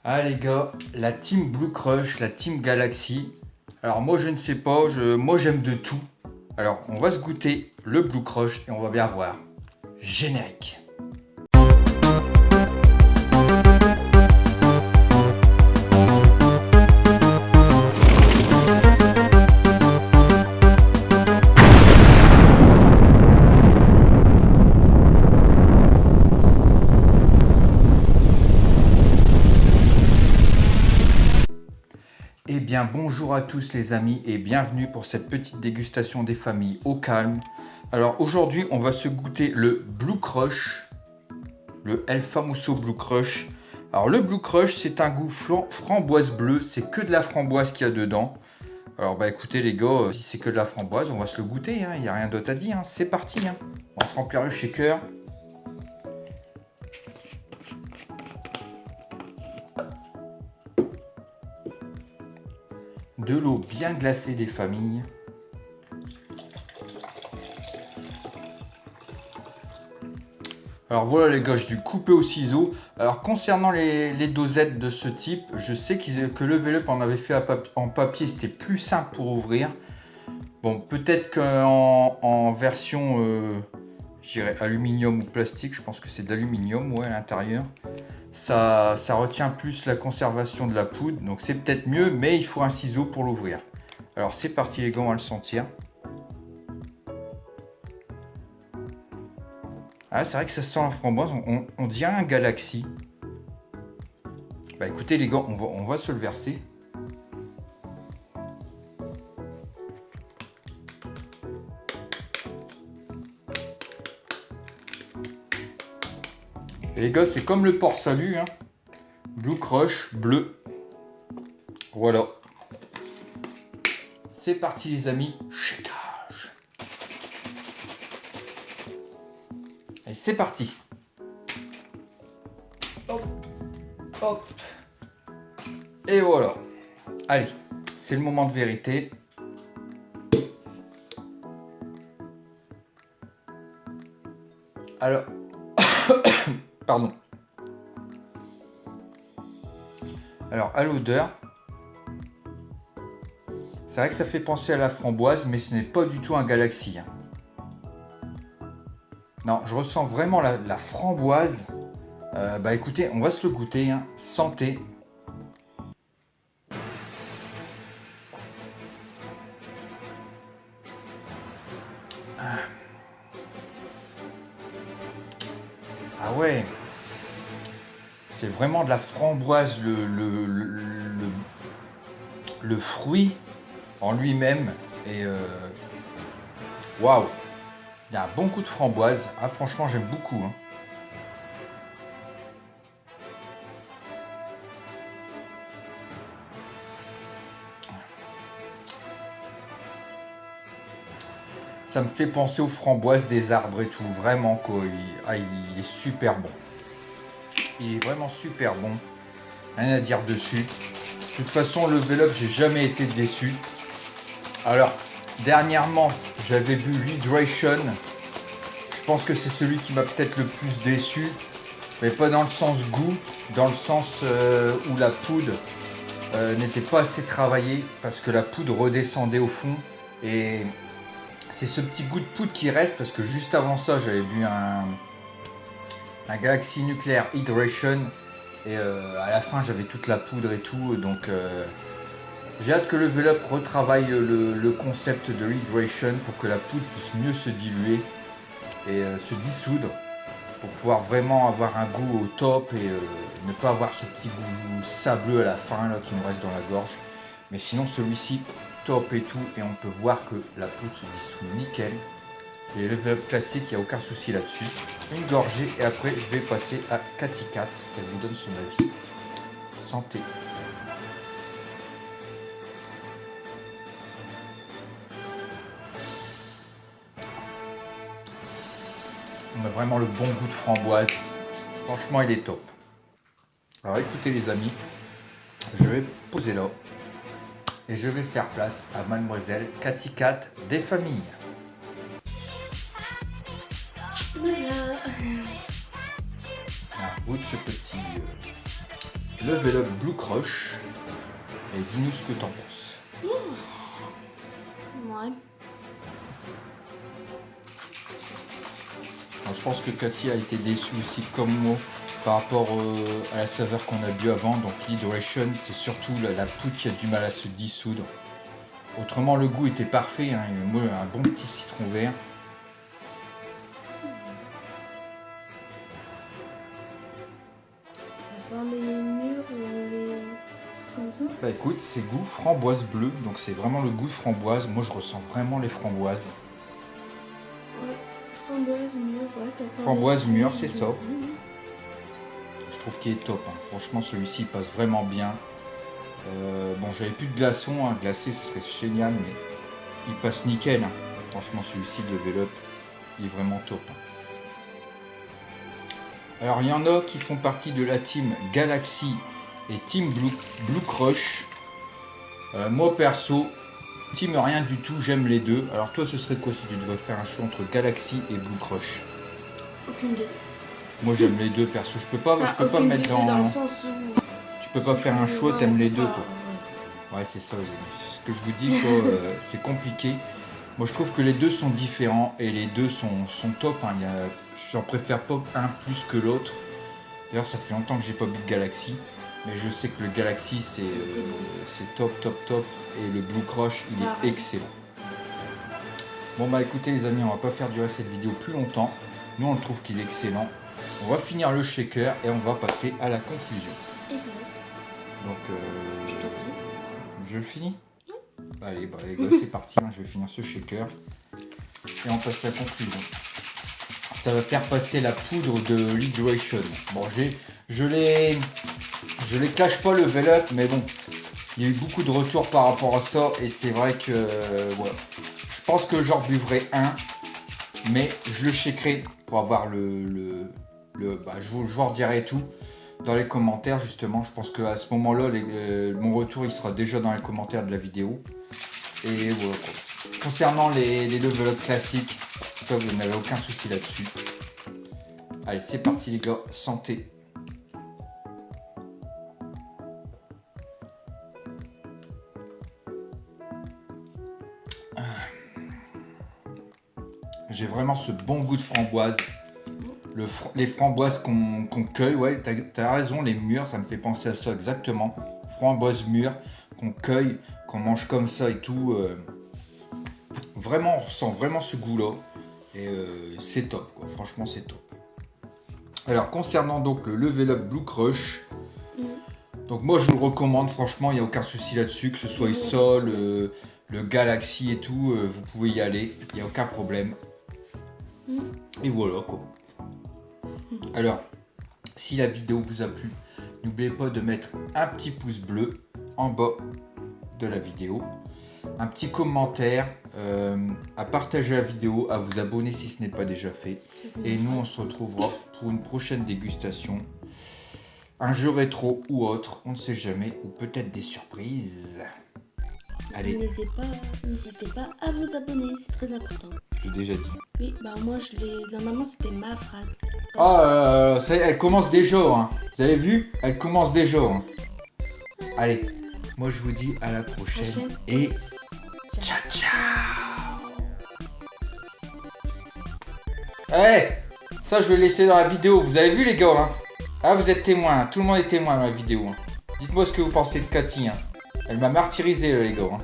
Ah les gars, la team Blue Crush, la team Galaxy. Alors moi je ne sais pas, moi j'aime de tout. Alors on va se goûter le Blue Crush et on va bien voir. Générique. Eh bien bonjour à tous les amis et bienvenue pour cette petite dégustation des familles au calme. Alors aujourd'hui on va se goûter le Blue Crush, le El Famoso Blue Crush. Alors le Blue Crush c'est un goût framboise bleue, c'est que de la framboise qu'il y a dedans. Alors bah écoutez les gars, si c'est que de la framboise on va se le goûter, il n'y a rien d'autre à dire, c'est parti. On va se remplir le shaker. De l'eau bien glacée des familles. Alors voilà les gars, j'ai dû couper au ciseau. Alors concernant les dosettes de ce type, je sais que Level Up en avait fait en papier, c'était plus simple pour ouvrir. Bon, peut-être qu'en version, je dirais aluminium ou plastique, je pense que c'est d'aluminium, ouais, à l'intérieur. Ça retient plus la conservation de la poudre, donc c'est peut-être mieux, mais il faut un ciseau pour l'ouvrir. Alors c'est parti les gars, on va le sentir. Ah, c'est vrai que ça sent la framboise, on dirait un Galaxy. Bah écoutez les gars, on va se le verser. Et les gars, c'est comme le Port Salut, hein. Blue Crush, bleu. Voilà. C'est parti les amis, shakeage. Allez, c'est parti. Hop, hop. Et voilà. Allez, c'est le moment de vérité. Alors, pardon. Alors, à l'odeur, c'est vrai que ça fait penser à la framboise, mais ce n'est pas du tout un Galaxy. Non, je ressens vraiment la framboise. Bah écoutez, on va se le goûter. Santé. Ah ouais. C'est vraiment de la framboise, le fruit en lui-même. Et waouh, il y a un bon goût de framboise. Ah franchement, j'aime beaucoup. Ça me fait penser aux framboises des arbres et tout. Vraiment quoi. Il est super bon. Il est vraiment super bon. Rien à dire dessus. De toute façon, Level Up, j'ai jamais été déçu. Alors, dernièrement, j'avais bu Hydration. Je pense que c'est celui qui m'a peut-être le plus déçu. Mais pas dans le sens goût, dans le sens où la poudre n'était pas assez travaillée. Parce que la poudre redescendait au fond. Et c'est ce petit goût de poudre qui reste. Parce que juste avant ça, j'avais bu un Galaxy Nuclear Hydration. Et à la fin, j'avais toute la poudre et tout. Donc, j'ai hâte que Level Up retravaille le concept de Hydration pour que la poudre puisse mieux se diluer et se dissoudre. Pour pouvoir vraiment avoir un goût au top et ne pas avoir ce petit goût sableux à la fin là, qui me reste dans la gorge. Mais sinon, celui-ci, top et tout. Et on peut voir que la poudre se dissout nickel. Et le Level Up classique, il n'y a aucun souci là-dessus. Une gorgée et après je vais passer à Cathy Cat, qu'elle vous donne son avis. Santé. On a vraiment le bon goût de framboise. Franchement, il est top. Alors écoutez les amis, je vais poser là et je vais faire place à Mademoiselle Cathy Cat des familles. Voilà. Un goût de ce petit Level Up Blue Crush. Et dis-nous ce que t'en penses. Ouais. Alors, je pense que Cathy a été déçue aussi comme moi par rapport à la saveur qu'on a bu avant. Donc l'hydration, c'est surtout la poudre qui a du mal à se dissoudre. Autrement, le goût était parfait. Hein. Moi, un bon petit citron vert. Ça sent les mûres ou les... comme ça? Bah écoute, c'est goût framboise bleue. Donc c'est vraiment le goût de framboise. Moi, je ressens vraiment les framboises. Ouais, framboise mûre, ouais, ça sent... Framboise mûre, c'est ça. Mhm. Je trouve qu'il est top. Hein. Franchement, celui-ci il passe vraiment bien. Bon, j'avais plus de glaçons. Hein. Glacé, ce serait génial, mais il passe nickel. Hein. Franchement, celui-ci, le Level Up, il est vraiment top. Hein. Alors, il y en a qui font partie de la team Galaxy et team Blue Crush. Moi, perso, team rien du tout, j'aime les deux. Alors, toi, ce serait quoi si tu devais faire un choix entre Galaxy et Blue Crush? Aucune idée. Moi, j'aime les deux, perso. Je peux pas me mettre dans le dans... sens où... Tu peux pas faire un choix, t'aimes les deux, Ah, quoi. Ouais, c'est ça, ce que je vous dis, quoi, c'est compliqué. Moi, je trouve que les deux sont différents et les deux sont top. Hein. J'en préfère pas un plus que l'autre. D'ailleurs, ça fait longtemps que j'ai pas bu de Galaxy, mais je sais que le Galaxy, c'est top. Et le Blue Crush, il est excellent. Bon, bah écoutez, les amis, on va pas faire durer cette vidéo plus longtemps. Nous, on trouve qu'il est excellent. On va finir le shaker et on va passer à la conclusion. Exact. Donc, Je t'en prie. je le finis. Allez, bah les gars, c'est parti. Hein, je vais finir ce shaker. Et on passe à la conclusion. Ça va faire passer la poudre de l'hydration. Bon, je les cache pas le Level Up, mais bon, il y a eu beaucoup de retours par rapport à ça. Et c'est vrai que, voilà. Je pense que j'en buvrai un, mais je le shakerai pour avoir bah, je vous redirai tout dans les commentaires, justement. Je pense qu'à ce moment-là, mon retour il sera déjà dans les commentaires de la vidéo. Et voilà. Concernant les Level Up classiques, ça vous n'avez aucun souci là-dessus. Allez, c'est parti les gars, santé. J'ai vraiment ce bon goût de framboise. Les framboises qu'on cueille, ouais, t'as raison, les mûres, ça me fait penser à ça exactement. Framboises mûres qu'on cueille, qu'on mange comme ça et tout. Vraiment, on ressent vraiment ce goût-là. Et c'est top, quoi. Franchement, c'est top. Alors, concernant donc le Level Up Blue Crush, donc moi, je vous le recommande, franchement, il n'y a aucun souci là-dessus, que ce soit ça, le Galaxy et tout, vous pouvez y aller, il n'y a aucun problème. Et voilà, quoi. Alors, si la vidéo vous a plu, n'oubliez pas de mettre un petit pouce bleu en bas de la vidéo, un petit commentaire, à partager la vidéo, à vous abonner si ce n'est pas déjà fait. Et nous, on se retrouvera pour une prochaine dégustation. Un jeu rétro ou autre, on ne sait jamais, ou peut-être des surprises. Allez. N'hésitez pas à vous abonner, c'est très important. J'ai déjà dit. Oui, bah moi je l'ai. Normalement c'était ma phrase. Ah, elle commence déjà, hein. Vous avez vu? Elle commence déjà. Hein. Allez, moi je vous dis à la prochaine. Et ciao ciao. Ça je vais laisser dans la vidéo. Vous avez vu les gars, hein? Ah, vous êtes témoins, hein. Tout le monde est témoin dans la vidéo. Hein. Dites-moi ce que vous pensez de Cathy. Hein. Elle m'a martyrisé les gars. Hein.